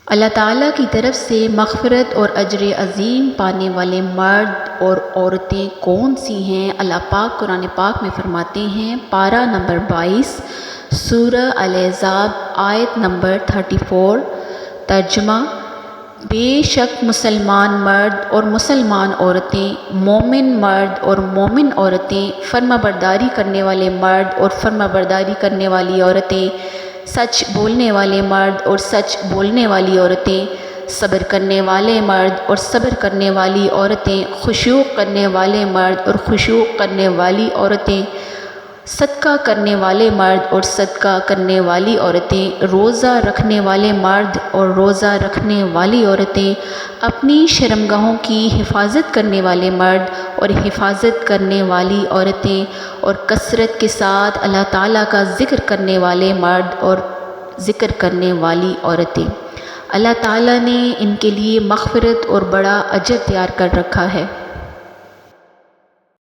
اللہ تعالیٰ کی طرف سے مغفرت اور اجر عظیم پانے والے مرد اور عورتیں کون سی ہیں؟ اللہ پاک قرآن پاک میں فرماتے ہیں، پارہ نمبر 22 سورہ الاحزاب آیت نمبر 34۔ ترجمہ: بے شک مسلمان مرد اور مسلمان عورتیں، مومن مرد اور مومن عورتیں، فرما برداری کرنے والے مرد اور فرما برداری کرنے والی عورتیں، سچ بولنے والے مرد اور سچ بولنے والی عورتیں، صبر کرنے والے مرد اور صبر کرنے والی عورتیں، خشوع کرنے والے مرد اور خشوع کرنے والی عورتیں، صدقہ کرنے والے مرد اور صدقہ کرنے والی عورتیں، روزہ رکھنے والے مرد اور روزہ رکھنے والی عورتیں، اپنی شرمگاہوں کی حفاظت کرنے والے مرد اور حفاظت کرنے والی عورتیں، اور کثرت کے ساتھ اللہ تعالیٰ کا ذکر کرنے والے مرد اور ذکر کرنے والی عورتیں۔ اللہ تعالیٰ نے ان کے لیے مغفرت اور بڑا اجر تیار کر رکھا ہے۔